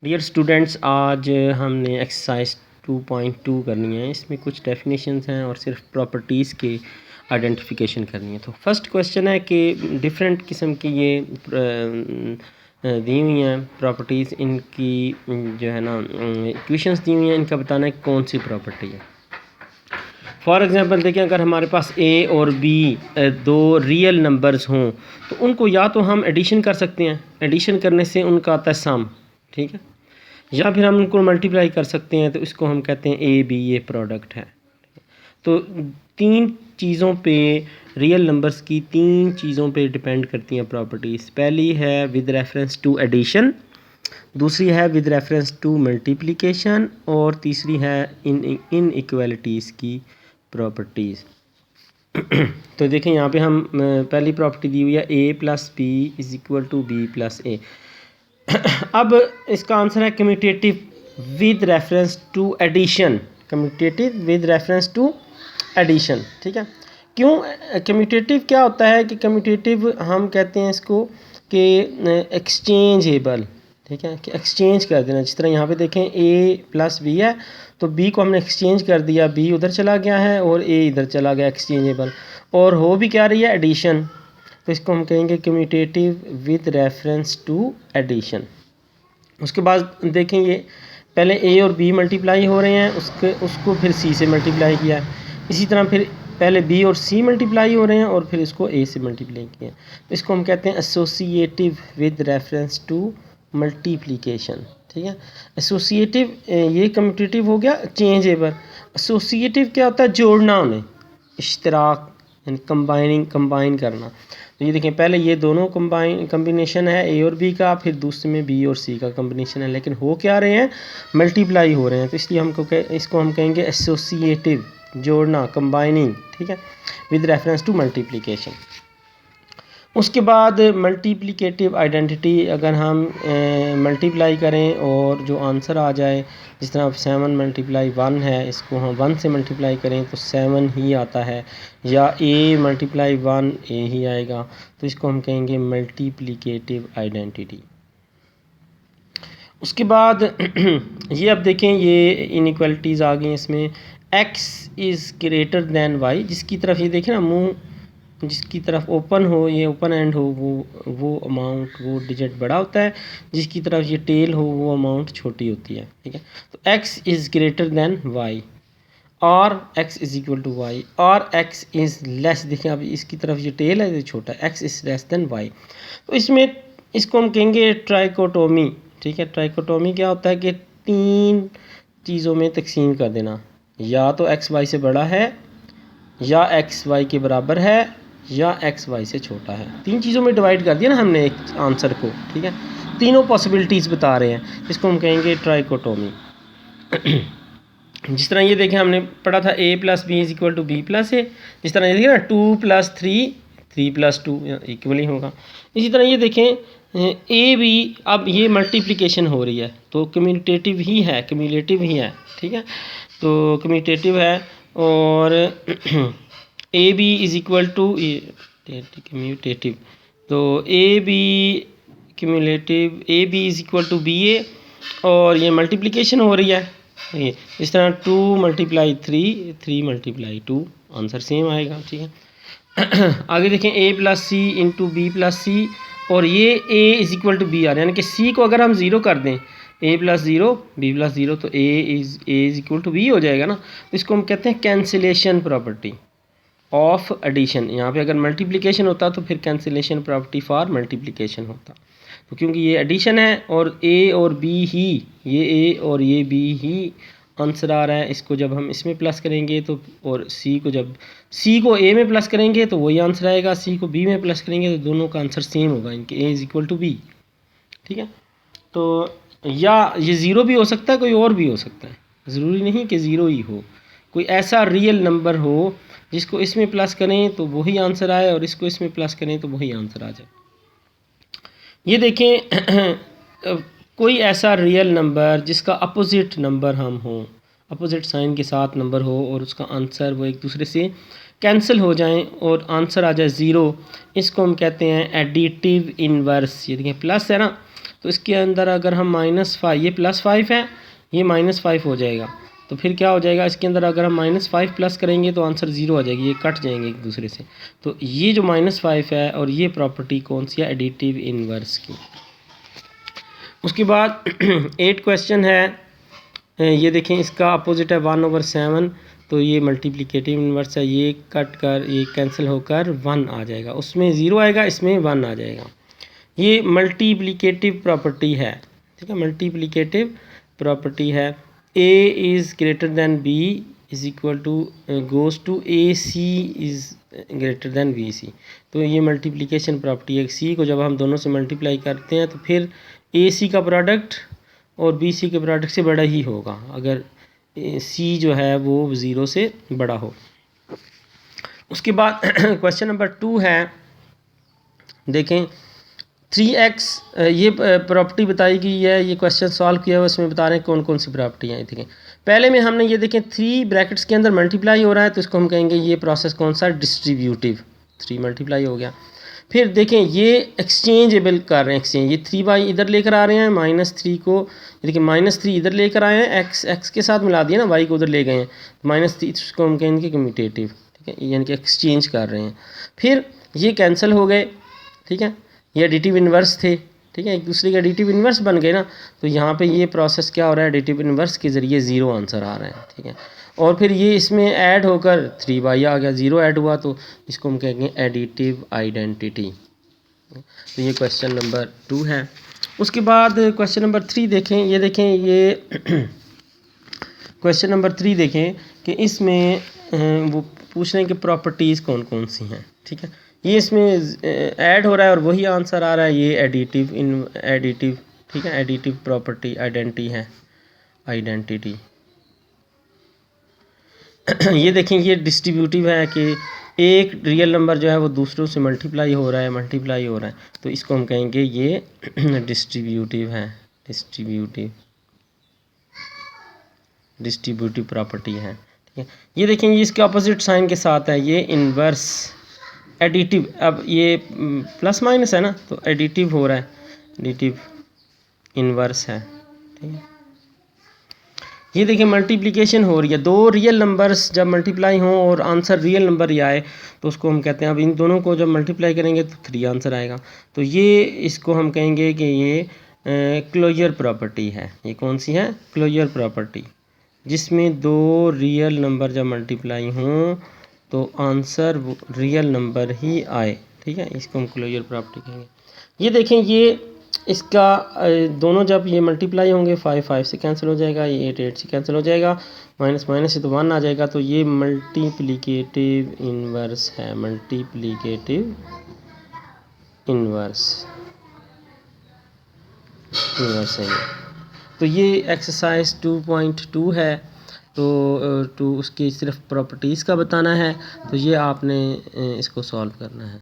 Dear students, आज हमने exercise 2.2 करनी है। इसमें कुछ डेफिनेशंस हैं और सिर्फ प्रॉपर्टीज़ के आइडेंटिफिकेशन करनी है। तो फर्स्ट क्वेश्चन है कि डिफरेंट किस्म की ये दी हुई हैं प्रॉपर्टीज़, इनकी जो है ना इक्वेशंस दी हुई हैं, इनका बताना है कौन सी प्रॉपर्टी है। फॉर एग्ज़ाम्पल देखिए, अगर हमारे पास ए और बी दो रियल नंबर्स हों तो उनको या तो हम एडिशन कर सकते हैं, एडिशन करने से उनका आता है सम, ठीक है, या फिर हम उनको मल्टीप्लाई कर सकते हैं, तो इसको हम कहते हैं ए बी, ये प्रोडक्ट है। तो तीन चीज़ों पे, रियल नंबर्स की तीन चीज़ों पे डिपेंड करती हैं प्रॉपर्टीज़। पहली है विद रेफरेंस टू एडिशन, दूसरी है विद रेफरेंस टू मल्टीप्लिकेशन, और तीसरी है इन इक्वालिटीज़ की प्रॉपर्टीज़। तो देखें यहाँ पे हम पहली प्रॉपर्टी दी हुई है A plus B is equal to B plus A. अब इसका आंसर है commutative with reference to addition, commutative with reference to addition, ठीक है। क्यों कम्यूटेटिव क्या होता है कि कम्यूटेटिव हम कहते हैं इसको कि एक्सचेंजेबल, ठीक है, कि एक्सचेंज कर देना। जिस तरह यहाँ पे देखें ए प्लस बी है तो बी को हमने एक्सचेंज कर दिया, बी उधर चला गया है और ए इधर चला गया, एक्सचेंजेबल। और हो भी क्या रही है, एडिशन, तो इसको हम कहेंगे commutative with reference to addition. उसके बाद देखें, ये पहले ए और बी मल्टीप्लाई हो रहे हैं, उसको फिर सी से मल्टीप्लाई किया है। इसी तरह फिर पहले बी और सी मल्टीप्लाई हो रहे हैं और फिर इसको ए से मल्टीप्लाई किया है। तो इसको हम कहते हैं associative with reference to multiplication, ठीक है। एसोसिएटिव ये कम्यूटेटिव हो गया, चेंजेबल। एसोसिएटिव क्या होता है, जोड़ना उन्हें, इश्तराक यानी कंबाइन करना। तो ये देखें, पहले ये दोनों कम्बिनेशन है ए और बी का, फिर दूसरे में बी और सी का कम्बिनेशन है, लेकिन हो क्या रहे हैं, मल्टीप्लाई हो रहे हैं। तो इसलिए इसको हम कहेंगे एसोसिएटिव, जोड़ना, कंबाइनिंग, ठीक है, विद रेफरेंस टू मल्टीप्लिकेशन। उसके बाद मल्टीप्लिकेटिव आइडेंटिटी, अगर हम मल्टीप्लाई करें और जो आंसर आ जाए, जिस तरह 7 मल्टीप्लाई 1 है, इसको हम 1 से मल्टीप्लाई करें तो 7 ही आता है, या ए मल्टीप्लाई 1 ए ही आएगा, तो इसको हम कहेंगे मल्टीप्लिकेटिव आइडेंटिटी। उसके बाद ये अब देखें, ये इनइक्वालिटीज़ आ गई इसमें। x is greater than y, जिसकी तरफ ये देखें ना, मुंह जिसकी तरफ ओपन हो, ये ओपन एंड हो, वो अमाउंट, वो डिजिट बड़ा होता है, जिसकी तरफ ये टेल हो वो अमाउंट छोटी होती है, ठीक है। तो x is greater than y और x is equal to y और x इज़ लेस, देखिए अब इसकी तरफ ये टेल है, ये छोटा है, x is less than y। तो इसमें इसको हम कहेंगे ट्राइकोटोमी, ठीक है। ट्राइकोटोमी क्या होता है कि तीन चीज़ों में तकसीम कर देना, या तो x y से बड़ा है, या x y के बराबर है, या x y से छोटा है। तीन चीज़ों में डिवाइड कर दिया ना हमने एक आंसर को, ठीक है। तीनों पॉसिबिलिटीज़ बता रहे हैं, इसको हम कहेंगे ट्राइकोटोमी। जिस तरह ये देखें, हमने पढ़ा था a plus B is equal to B plus A. जिस तरह ये देखिए ना, 2 प्लस 3 प्लस 2 इक्वली होगा। इसी तरह ये देखें ए बी, अब ये मल्टीप्लिकेशन हो रही है तो कम्यूटेटिव ही है, कम्यूलेटिव ही है, ठीक है। तो कम्यूटेटिव है, और A B is equal to commutative, तो A B cumulative, A B is equal to B A, और ये मल्टीप्लिकेशन हो रही है। ये इस तरह 2 मल्टीप्लाई 3 मल्टीप्लाई 2, आंसर सेम आएगा, ठीक है। आगे देखें, A plus C into B plus C, और ये A is equal to B आ रहा है, यानी कि सी को अगर हम ज़ीरो कर दें, A plus zero B plus zero, तो A is equal to B हो जाएगा ना। तो इसको हम कहते हैं कैंसिलेशन प्रॉपर्टी ऑफ एडिशन। यहाँ पे अगर मल्टीप्लिकेशन होता तो फिर कैंसिलेशन प्रॉपर्टी फॉर मल्टीप्लिकेशन होता। तो क्योंकि ये एडिशन है और ए और बी ही, ये ए और ये बी ही आंसर आ रहा है, इसको जब हम इसमें प्लस करेंगे तो, और सी को जब सी को ए में प्लस करेंगे तो वही आंसर आएगा, सी को बी में प्लस करेंगे तो दोनों का आंसर सेम होगा, इनके A is equal to B, ठीक है। तो या ये ज़ीरो भी हो सकता है, कोई और भी हो सकता है, ज़रूरी नहीं कि ज़ीरो ही हो, कोई ऐसा रियल नंबर हो जिसको इसमें प्लस करें तो वही आंसर आए और इसको इसमें प्लस करें तो वही आंसर आ जाए। ये देखें, कोई ऐसा रियल नंबर जिसका अपोजिट नंबर हम हो, अपोजिट साइन के साथ नंबर हो, और उसका आंसर वो एक दूसरे से कैंसिल हो जाएं और आंसर आ जाए ज़ीरो, इसको हम कहते हैं एडिटिव इन्वर्स। ये देखें प्लस है ना, तो इसके अंदर अगर हम -5, ये +5 है, ये -5 हो जाएगा, तो फिर क्या हो जाएगा इसके अंदर अगर हम -5 प्लस करेंगे तो आंसर 0 आ जाएगी, ये कट जाएंगे एक दूसरे से। तो ये जो -5 है और ये प्रॉपर्टी कौन सी है, एडिटिव इन्वर्स की। उसके बाद 8 क्वेश्चन है, ये देखें इसका अपोजिट है 1/7, तो ये मल्टीप्लिकेटिव इन्वर्स है, ये कट कर ये कैंसिल होकर 1 आ जाएगा, उसमें 0 आएगा, इसमें 1 आ जाएगा। ये मल्टीप्लिकेटिव प्रॉपर्टी है, ठीक है, मल्टीप्लिकेटिव प्रॉपर्टी है। a is greater than b is equal to goes to ac is greater than bc। तो ये मल्टीप्लिकेशन प्रॉपर्टी है, c को जब हम दोनों से मल्टीप्लाई करते हैं तो फिर ac का प्रोडक्ट और bc के प्रोडक्ट से बड़ा ही होगा अगर c जो है वो 0 से बड़ा हो। उसके बाद क्वेश्चन नंबर 2 है, देखें 3x, ये प्रॉपर्टी बताई गई है, ये क्वेश्चन सॉल्व किया हुआ, इसमें बता रहे हैं कौन कौन सी प्रॉपर्टी हैं। देखें पहले में हमने ये देखें 3 ब्रैकेट्स के अंदर मल्टीप्लाई हो रहा है, तो इसको हम कहेंगे ये प्रोसेस कौन सा, डिस्ट्रीब्यूटिव। 3 मल्टीप्लाई हो गया। फिर देखें ये एक्सचेंजेबल कर रहे हैं, एक्सचेंज, ये 3y इधर लेकर आ रहे हैं, -3 को देखिए -3 इधर लेकर आए हैं, x के साथ मिला दिया ना, y को उधर ले गए हैं, -3 इसको हम कहेंगे कम्यूटेटिव, ठीक है, यानी कि एक्सचेंज कर रहे हैं। फिर ये कैंसिल हो गए, ठीक है, ये एडिटिव इन्वर्स थे, ठीक है, एक दूसरे के एडिटिव इन्वर्स बन गए ना, तो यहाँ पे ये प्रोसेस क्या हो रहा है, एडिटिव इन्वर्स के ज़रिए 0 आंसर आ रहा है, ठीक है। और फिर ये इसमें ऐड होकर 3y आ गया, 0 ऐड हुआ, तो इसको हम कहेंगे एडिटिव आइडेंटिटी। तो ये क्वेश्चन नंबर 2 है। उसके बाद क्वेश्चन नंबर 3 देखें, ये देखें ये क्वेश्चन नंबर 3 देखें कि इसमें वो पूछ रहे हैं कि प्रॉपर्टीज़ कौन कौन सी हैं, ठीक है, ये इसमें ऐड हो रहा है और वही आंसर आ रहा है, ये एडिटिव, ठीक है, एडिटिव प्रॉपर्टी आइडेंटिटी है, आइडेंटिटी। ये देखें ये डिस्ट्रीब्यूटिव है कि एक रियल नंबर जो है वो दूसरों से मल्टीप्लाई हो रहा है, तो इसको हम कहेंगे ये डिस्ट्रीब्यूटिव है, डिस्ट्रीब्यूटिव प्रॉपर्टी है, ठीक है। ये देखें ये इसके अपोजिट साइन के साथ है, ये इन्वर्स एडिटिव, अब ये प्लस माइनस है ना, तो एडिटिव हो रहा है, एडिटिव इन्वर्स है, ठीक है। ये देखिए मल्टीप्लिकेशन हो रही है, 2 रियल नंबर्स जब मल्टीप्लाई हों और आंसर रियल नंबर ही आए तो उसको हम कहते हैं, अब इन दोनों को जब मल्टीप्लाई करेंगे तो 3 आंसर आएगा, तो ये इसको हम कहेंगे कि ये क्लोजर प्रॉपर्टी है। ये कौन सी है, क्लोजर प्रॉपर्टी, जिसमें 2 रियल नंबर जब मल्टीप्लाई हों तो आंसर रियल नंबर ही आए, ठीक है, इसको हम क्लोजर प्रॉपर्टी कहेंगे। ये देखें ये इसका दोनों जब ये मल्टीप्लाई होंगे 5 से कैंसिल हो जाएगा, ये 8 से कैंसिल हो जाएगा, माइनस से तो 1 आ जाएगा, तो ये मल्टीप्लिकेटिव इन्वर्स है, मल्टीप्लिकेटिव इन्वर्स है। तो ये एक्सरसाइज 2.2 है, तो उसकी सिर्फ प्रॉपर्टीज़ का बताना है, तो ये आपने इसको सॉल्व करना है।